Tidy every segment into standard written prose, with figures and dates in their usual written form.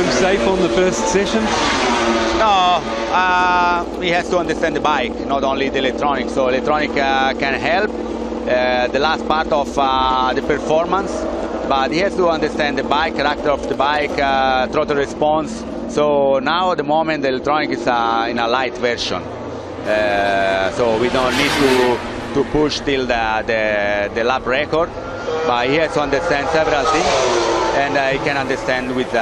him safe on the first session? No, he has to understand the bike, not only the electronics. So electronic can help the last part of the performance, but he has to understand the bike, character of the bike, throttle response. So now at the moment the electronic is in a light version. So we don't need to push till the lap record, but he has to understand several things, and he can understand with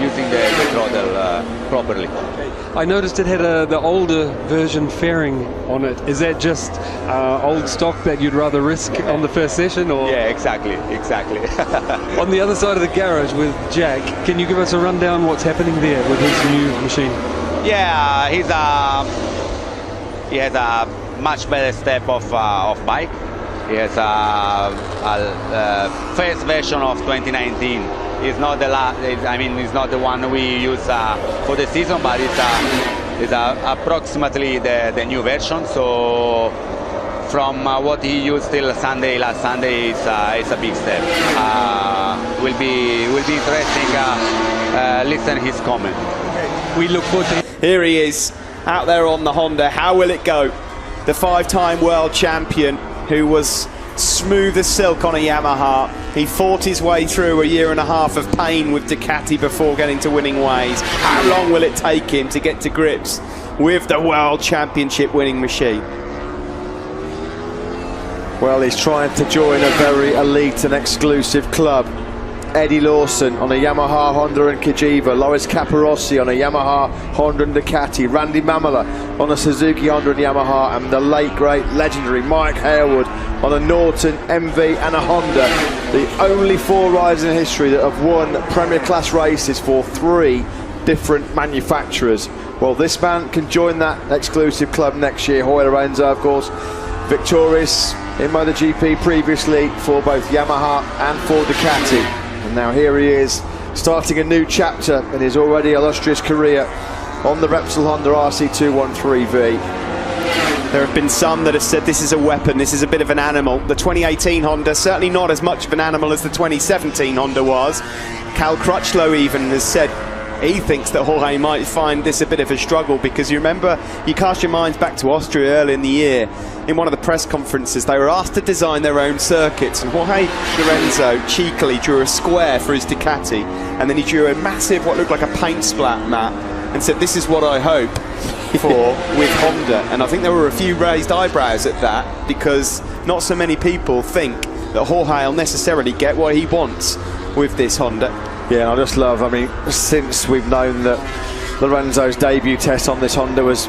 using the throttle properly. I noticed it had the older version fairing on it. Is that just old stock that you'd rather risk on the first session? Or? Yeah, exactly. On the other side of the garage with Jack, can you give us a rundown what's happening there with his new machine? Yeah, he has a much better step of bike. He has a first version of 2019. It's not the last. I mean, it's not the one we use for the season, but it's approximately the new version. So from what he used till Sunday, last Sunday, it's a big step. Will be interesting. Listen his comment. We look forward to. Here he is out there on the Honda. How will it go? The 5-time world champion, who was smooth as silk on a Yamaha. He fought his way through a year and a half of pain with Ducati before getting to winning ways. How long will it take him to get to grips with the World Championship winning machine? Well, he's trying to join a very elite and exclusive club. Eddie Lawson on a Yamaha, Honda and Cagiva, Loris Capirossi on a Yamaha, Honda and Ducati, Randy Mamela on a Suzuki, Honda and Yamaha, and the late great legendary Mike Harewood on a Norton, MV and a Honda. The only 4 riders in history that have won Premier Class races for 3 different manufacturers. Well, this man can join that exclusive club next year. Lorenzo, of course, victorious in MotoGP previously for both Yamaha and for Ducati. And now here he is, starting a new chapter in his already illustrious career on the Repsol Honda RC213V. There have been some that have said this is a weapon, this is a bit of an animal. The 2018 Honda, certainly not as much of an animal as the 2017 Honda was. Cal Crutchlow even has said he thinks that Jorge might find this a bit of a struggle, because you remember, you cast your minds back to Austria early in the year. In one of the press conferences, they were asked to design their own circuits, and Jorge Lorenzo cheekily drew a square for his Ducati, and then he drew a massive, what looked like a paint splat map, and said, this is what I hope for with Honda. And I think there were a few raised eyebrows at that, because not so many people think that Jorge will necessarily get what he wants with this Honda. Yeah, I just love, I mean, since we've known that Lorenzo's debut test on this Honda was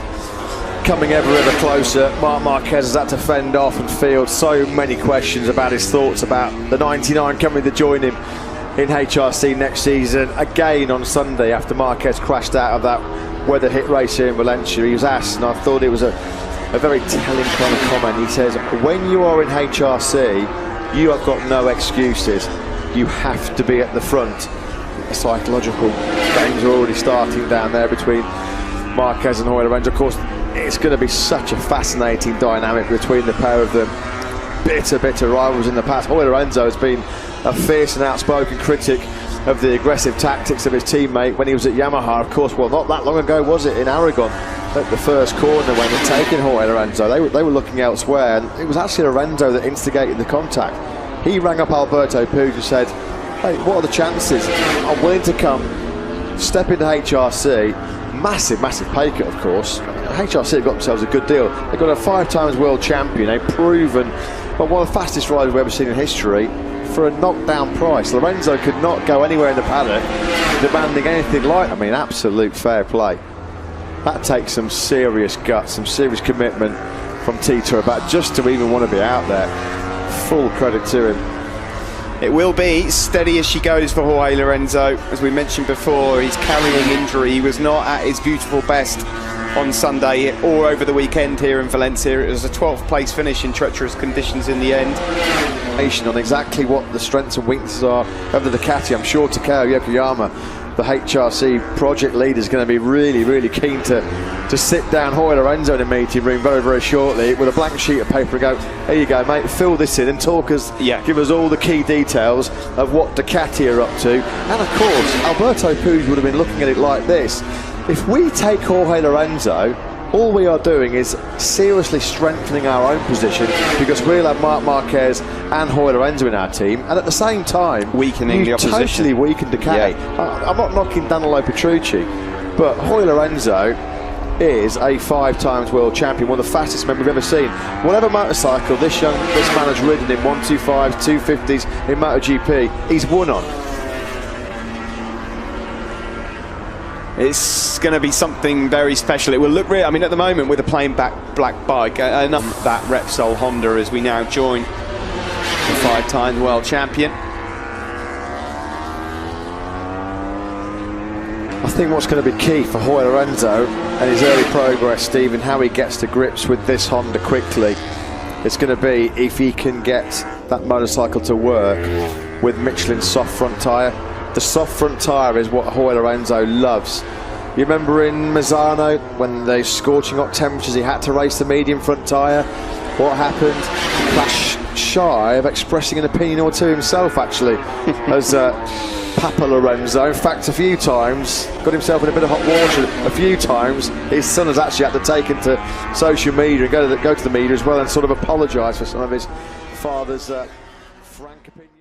coming ever closer, Marc Marquez has had to fend off and field so many questions about his thoughts about the 99 coming to join him in HRC next season. Again on Sunday, after Marquez crashed out of that weather hit race here in Valencia, he was asked, and I thought it was a very telling kind of comment. He says, when you are in HRC, you have got no excuses. You have to be at the front. The psychological games are already starting down there between Marquez and Lorenzo. Of course, it's going to be such a fascinating dynamic between the pair of them. Bitter rivals in the past. Lorenzo has been a fierce and outspoken critic of the aggressive tactics of his teammate when he was at Yamaha. Of course, well, not that long ago was it, in Aragon, at the first corner when they'd taken Lorenzo. They were looking elsewhere, and it was actually Lorenzo that instigated the contact. He rang up Alberto Puig and said, hey, what are the chances? I'm willing to come, step into HRC. Massive pay cut, of course. HRC have got themselves a good deal. They've got a 5-times world champion, a proven, well, one of the fastest riders we've ever seen in history, for a knockdown price. Lorenzo could not go anywhere in the paddock demanding anything like, I mean, absolute fair play. That takes some serious guts, some serious commitment from Tito about just to even want to be out there. Full credit to him. It will be steady as she goes for Jorge Lorenzo. As we mentioned before, he's carrying injury. He was not at his beautiful best on Sunday or over the weekend here in Valencia. It was a 12th place finish in treacherous conditions in the end. On exactly what the strengths and weaknesses are of the Ducati. I'm sure Takeo Yokoyama the HRC project leader is going to be really keen to sit down Lorenzo in a meeting room very shortly with a blank sheet of paper and go, here you go mate, fill this in and talk us, give us all the key details of what Ducati are up to. And of course Alberto Puig would have been looking at it like this: if we take Jorge Lorenzo, all we are doing is seriously strengthening our own position, because we'll have Marquez and Jorge Lorenzo in our team, and at the same time weakening the opposition. Totally weaken Ducati. I'm not knocking Danilo Petrucci, but Jorge Lorenzo is a 5-time world champion, one of the fastest men we've ever seen. Whatever motorcycle this man has ridden in 125s, 250s in MotoGP, he's won on. It's going to be something very special. It will look real. I mean, at the moment, with a plain black bike, enough that Repsol Honda as we now join the 5-time world champion. I think what's going to be key for Jorge Lorenzo and his early progress, Stephen, how he gets to grips with this Honda quickly, it's going to be if he can get that motorcycle to work with Michelin's soft front tyre. The soft front tyre is what Jorge Lorenzo loves. You remember in Mazzano, when they scorching hot temperatures, he had to race the medium front tyre. What happened? He crashed shy of expressing an opinion or two himself, actually, as Papa Lorenzo. In fact, a few times got himself in a bit of hot water. A few times his son has actually had to take him to social media and go to the media as well and sort of apologise for some of his father's frank opinions.